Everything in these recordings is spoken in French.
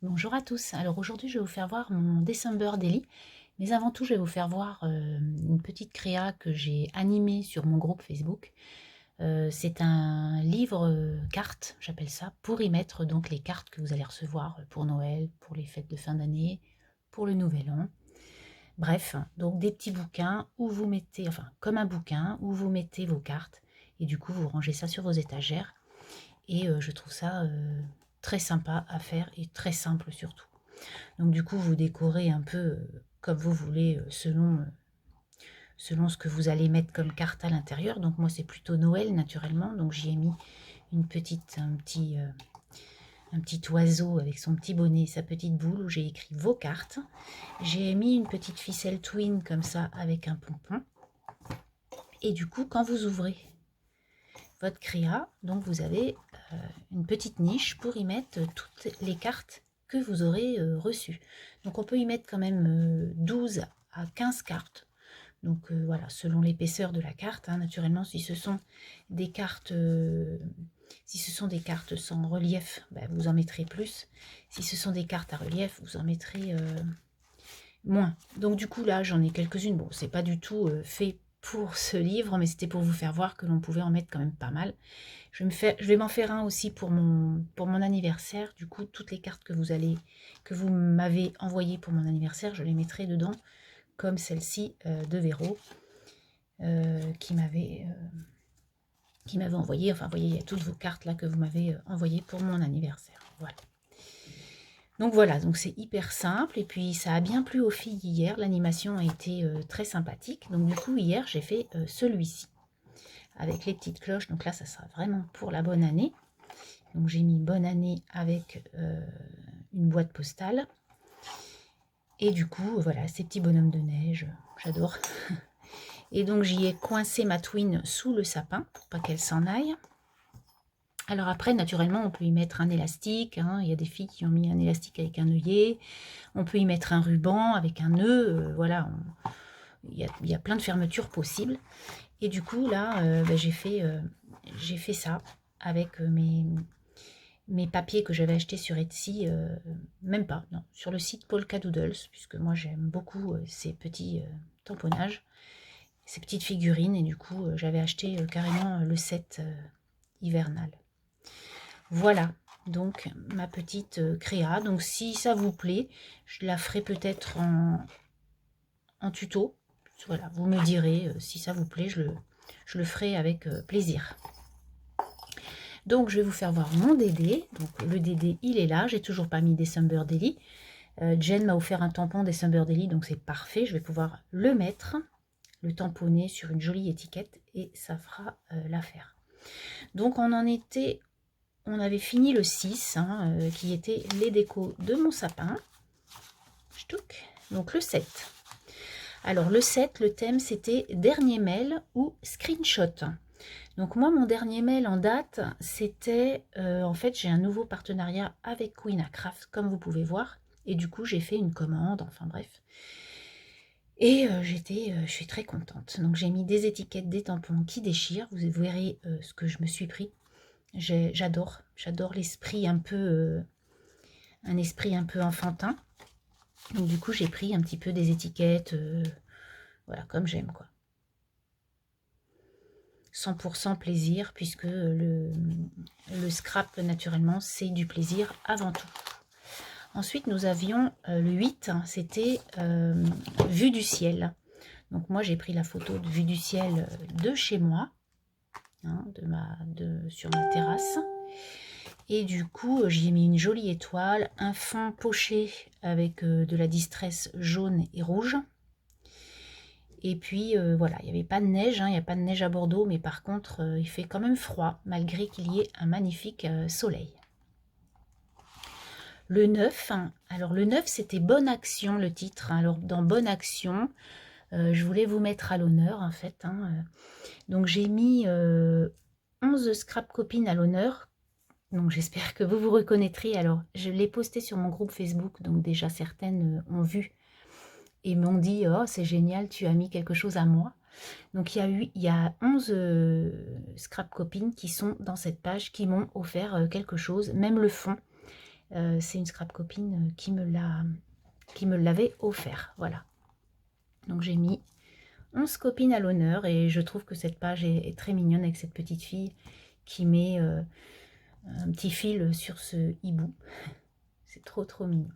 Bonjour à tous, alors aujourd'hui je vais vous faire voir mon December Daily, mais avant tout je vais vous faire voir une petite créa que j'ai animée sur mon groupe Facebook. C'est un livre carte, j'appelle ça, pour y mettre donc les cartes que vous allez recevoir pour Noël, pour les fêtes de fin d'année, pour le Nouvel An. Bref, donc des petits bouquins où vous mettez, enfin comme un bouquin, où vous mettez vos cartes et du coup vous rangez ça sur vos étagères et je trouve ça très sympa à faire et très simple surtout. Donc du coup, vous décorez un peu comme vous voulez selon ce que vous allez mettre comme carte à l'intérieur. Donc moi, c'est plutôt Noël naturellement. Donc j'y ai mis un petit oiseau avec son petit bonnet, sa petite boule où j'ai écrit vos cartes. J'ai mis une petite ficelle twin comme ça avec un pompon. Et du coup, quand vous ouvrez votre créa, donc vous avez une petite niche pour y mettre toutes les cartes que vous aurez reçues. Donc on peut y mettre quand même 12 à 15 cartes. Donc voilà, selon l'épaisseur de la carte, hein, naturellement, si ce sont des cartes sans relief, ben, vous en mettrez plus. Si ce sont des cartes à relief, vous en mettrez moins. Donc du coup là, j'en ai quelques-unes. Bon, c'est pas du tout fait pour ce livre, mais c'était pour vous faire voir que l'on pouvait en mettre quand même pas mal. Je vais m'en faire un aussi pour mon anniversaire. Du coup, toutes les cartes que vous m'avez envoyées pour mon anniversaire, je les mettrai dedans, comme celle-ci de Véro, qui m'avait envoyé. Enfin, vous voyez, il y a toutes vos cartes là que vous m'avez envoyées pour mon anniversaire. Voilà. Donc voilà, donc c'est hyper simple et puis ça a bien plu aux filles hier. L'animation a été très sympathique. Donc du coup, hier, j'ai fait celui-ci avec les petites cloches. Donc là, ça sera vraiment pour la bonne année. Donc j'ai mis bonne année avec une boîte postale. Et du coup, voilà, ces petits bonhommes de neige, j'adore. Et donc j'y ai coincé ma twin sous le sapin pour pas qu'elle s'en aille. Alors après, naturellement, on peut y mettre un élastique. Hein. Il y a des filles qui ont mis un élastique avec un œillet. On peut y mettre un ruban avec un nœud. Voilà, il y a plein de fermetures possibles. Et du coup, là, j'ai fait ça avec mes papiers que j'avais achetés sur Etsy, même pas, non, sur le site Polka Doodles, puisque moi j'aime beaucoup ces petits tamponnages, ces petites figurines, et du coup j'avais acheté carrément le set hivernal. Voilà, donc ma petite créa. Donc si ça vous plaît, je la ferai peut-être en tuto. Voilà, vous me direz si ça vous plaît, je le ferai avec plaisir. Donc, je vais vous faire voir mon Dédé. Donc, le Dédé, il est là. J'ai toujours pas mis December Daily. Jen m'a offert un tampon December Daily, donc c'est parfait. Je vais pouvoir le mettre, le tamponner sur une jolie étiquette et ça fera l'affaire. Donc, on avait fini le 6, hein, qui était les décos de mon sapin. Donc, le 7. Alors, le 7, le thème, c'était dernier mail ou screenshot. Donc moi, mon dernier mail en date, c'était, en fait, j'ai un nouveau partenariat avec Queen Craft, comme vous pouvez voir. Et du coup, j'ai fait une commande, enfin bref. Et je suis très contente. Donc j'ai mis des étiquettes, des tampons qui déchirent. Vous verrez ce que je me suis pris. J'adore l'esprit un esprit un peu enfantin. Donc du coup, j'ai pris un petit peu des étiquettes, voilà, comme j'aime, quoi. 100% plaisir, puisque le scrap, naturellement, c'est du plaisir avant tout. Ensuite, nous avions le 8, hein, c'était vue du ciel. Donc moi, j'ai pris la photo de vue du ciel de chez moi, hein, sur ma terrasse. Et du coup, j'y ai mis une jolie étoile, un fond poché avec de la distress jaune et rouge. Et puis voilà, il n'y avait pas de neige, hein, il n'y a pas de neige à Bordeaux, mais par contre, il fait quand même froid, malgré qu'il y ait un magnifique soleil. Le 9, hein, alors le 9, c'était Bonne Action, le titre. Hein. Alors dans Bonne Action, je voulais vous mettre à l'honneur, en fait. Hein, donc j'ai mis 11 scrap copines à l'honneur. Donc j'espère que vous vous reconnaîtrez. Alors je l'ai posté sur mon groupe Facebook, donc déjà certaines ont vu et m'ont dit « Oh, c'est génial, tu as mis quelque chose à moi ». Donc il y a 11 scrap copines qui sont dans cette page, qui m'ont offert quelque chose, même le fond. C'est une scrap copine qui me l'avait offert. Voilà. Donc j'ai mis 11 copines à l'honneur et je trouve que cette page est très mignonne avec cette petite fille qui met un petit fil sur ce hibou. C'est trop mignon.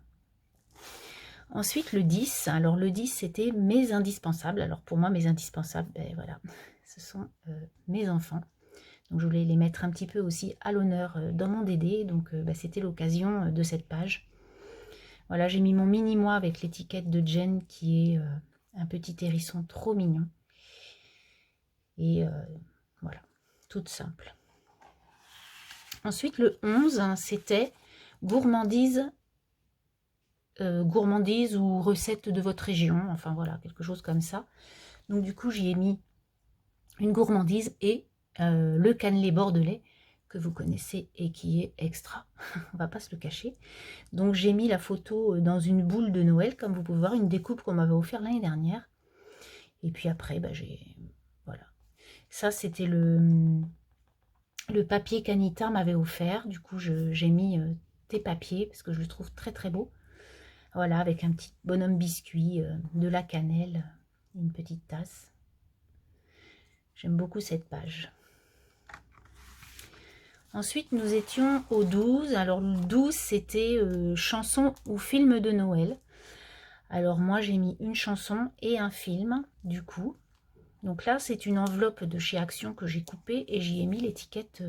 Ensuite le 10, alors le 10 c'était mes indispensables. Alors pour moi mes indispensables, ben voilà, ce sont mes enfants. Donc je voulais les mettre un petit peu aussi à l'honneur dans mon DD, donc ben, c'était l'occasion de cette page. Voilà, j'ai mis mon mini-moi avec l'étiquette de Jen qui est un petit hérisson trop mignon. Et voilà, toute simple. Ensuite le 11, hein, c'était gourmandise ou recette de votre région, enfin voilà, quelque chose comme ça. Donc du coup j'y ai mis une gourmandise et le cannelé bordelais que vous connaissez et qui est extra, on va pas se le cacher. Donc j'ai mis la photo dans une boule de Noël, comme vous pouvez voir, une découpe qu'on m'avait offert l'année dernière. Et puis après, bah, voilà. Ça c'était le papier qu'Anita m'avait offert. Du coup j'ai mis tes papiers parce que je le trouve très beau. Voilà, avec un petit bonhomme biscuit, de la cannelle, une petite tasse. J'aime beaucoup cette page. Ensuite, nous étions au 12. Alors, le 12, c'était chanson ou film de Noël. Alors, moi, j'ai mis une chanson et un film, du coup. Donc là, c'est une enveloppe de chez Action que j'ai coupée et j'y ai mis l'étiquette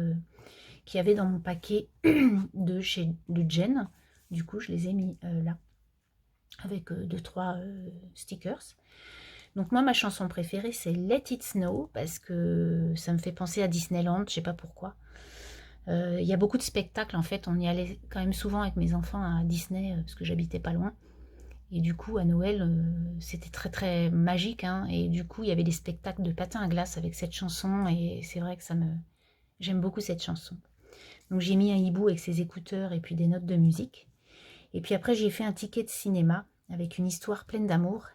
qu'il y avait dans mon paquet de Jen. Du coup, je les ai mis là, avec 2-3 stickers. Donc moi, ma chanson préférée, c'est Let It Snow, parce que ça me fait penser à Disneyland, je sais pas pourquoi. Il y a beaucoup de spectacles, en fait, on y allait quand même souvent avec mes enfants à Disney, parce que j'habitais pas loin. Et du coup, à Noël, c'était très magique, hein, et du coup, il y avait des spectacles de patins à glace avec cette chanson, et c'est vrai que j'aime beaucoup cette chanson. Donc j'ai mis un hibou avec ses écouteurs et puis des notes de musique. Et puis après, j'ai fait un ticket de cinéma avec une histoire pleine d'amour.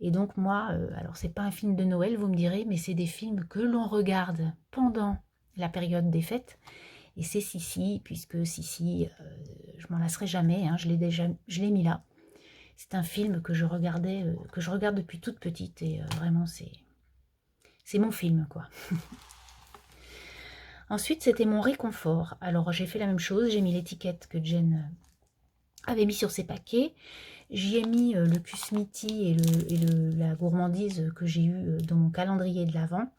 Et donc moi, alors c'est pas un film de Noël, vous me direz, mais c'est des films que l'on regarde pendant la période des fêtes. Et c'est Sissi, puisque Sissi, je m'en lasserai jamais, hein, je l'ai mis là. C'est un film que je regardais, que je regarde depuis toute petite, et vraiment c'est mon film, quoi. Ensuite, c'était mon réconfort. Alors j'ai fait la même chose, j'ai mis l'étiquette que Jen avait mis sur ses paquets. J'y ai mis le Kusmiti et la gourmandise que j'ai eu dans mon calendrier de l'Avent.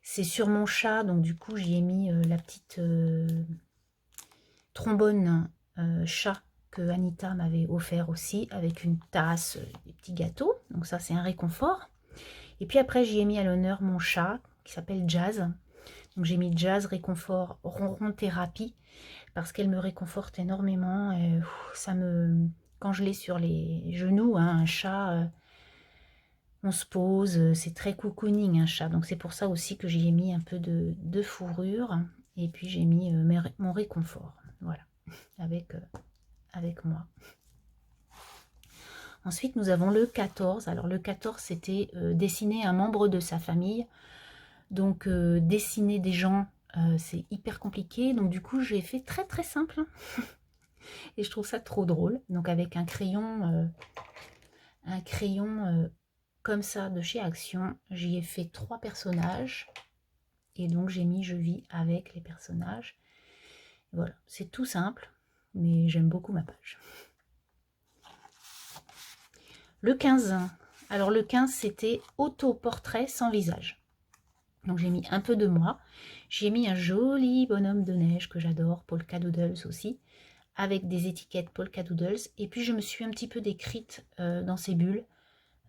C'est sur mon chat, donc du coup j'y ai mis la petite trombone chat que Anita m'avait offert aussi, avec une tasse, des petits gâteaux. Donc ça c'est un réconfort. Et puis après j'y ai mis à l'honneur mon chat qui s'appelle Jazz. Donc j'ai mis Jazz, réconfort, ronron thérapie, parce qu'elle me réconforte énormément. Et, quand je l'ai sur les genoux, hein, un chat, on se pose, c'est très cocooning un chat. Donc c'est pour ça aussi que j'y ai mis un peu de fourrure. Et puis j'ai mis mon réconfort, voilà, avec moi. Ensuite, nous avons le 14. Alors le 14, c'était dessiner un membre de sa famille. Donc dessiner des gens, c'est hyper compliqué. Donc du coup, j'ai fait très simple. Et je trouve ça trop drôle. Donc avec un crayon comme ça de chez Action, j'y ai fait 3 personnages. Et donc j'ai mis je vis avec les personnages. Voilà, c'est tout simple, mais j'aime beaucoup ma page. Le 15. Alors le 15, c'était autoportrait sans visage. Donc j'ai mis un peu de moi. J'ai mis un joli bonhomme de neige que j'adore, Polka Doodles aussi, avec des étiquettes Polka Doodles. Et puis je me suis un petit peu décrite dans ces bulles.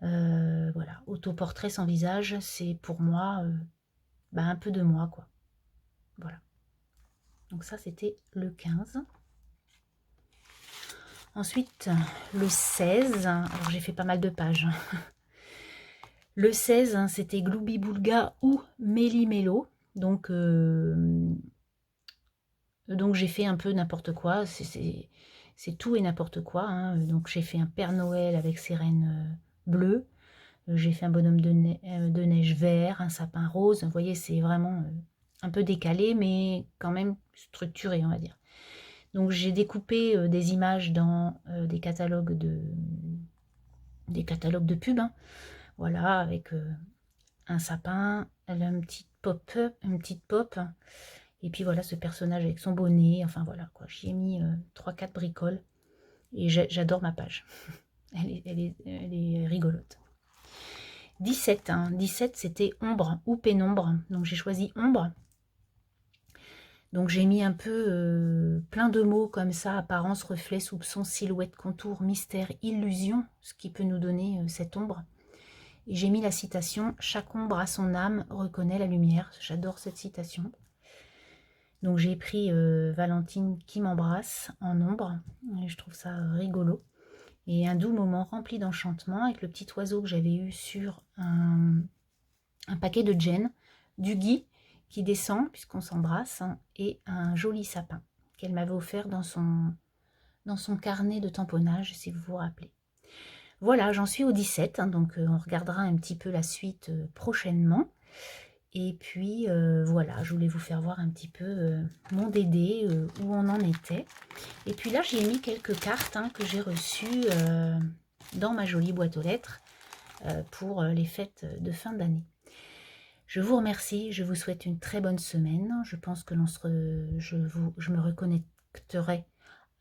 Voilà, autoportrait sans visage, c'est pour moi un peu de moi, quoi. Voilà. Donc ça, c'était le 15. Ensuite, le 16. Alors j'ai fait pas mal de pages. Le 16, hein, c'était Gloubi Boulga ou Méli Mélo. Donc j'ai fait un peu n'importe quoi. C'est tout et n'importe quoi, hein. Donc j'ai fait un Père Noël avec ses rennes bleues. J'ai fait un bonhomme de neige vert, un sapin rose. Vous voyez, c'est vraiment un peu décalé, mais quand même structuré, on va dire. Donc j'ai découpé des images dans des catalogues de pub, hein. Voilà, avec un sapin, une petite pop, et puis voilà ce personnage avec son bonnet, enfin voilà quoi. J'y ai mis 3-4 bricoles, et j'adore ma page. Elle est rigolote. 17, hein. 17 c'était ombre ou pénombre, donc j'ai choisi ombre. Donc j'ai mis un peu plein de mots comme ça: apparence, reflet, soupçon, silhouette, contour, mystère, illusion, ce qui peut nous donner cette ombre. Et j'ai mis la citation: chaque ombre a son âme, reconnaît la lumière. J'adore cette citation. Donc j'ai pris Valentine qui m'embrasse en ombre, et je trouve ça rigolo. Et un doux moment rempli d'enchantement avec le petit oiseau que j'avais eu sur un paquet de Jen, du gui qui descend puisqu'on s'embrasse, hein, et un joli sapin qu'elle m'avait offert dans son carnet de tamponnage, si vous vous rappelez. Voilà, j'en suis au 17, hein, donc on regardera un petit peu la suite prochainement. Et puis voilà, je voulais vous faire voir un petit peu mon Dédé, où on en était. Et puis là, j'ai mis quelques cartes, hein, que j'ai reçues dans ma jolie boîte aux lettres pour les fêtes de fin d'année. Je vous remercie, je vous souhaite une très bonne semaine. Je pense que je me reconnecterai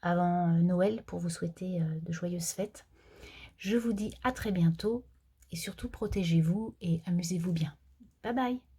avant Noël pour vous souhaiter de joyeuses fêtes. Je vous dis à très bientôt et surtout protégez-vous et amusez-vous bien. Bye bye!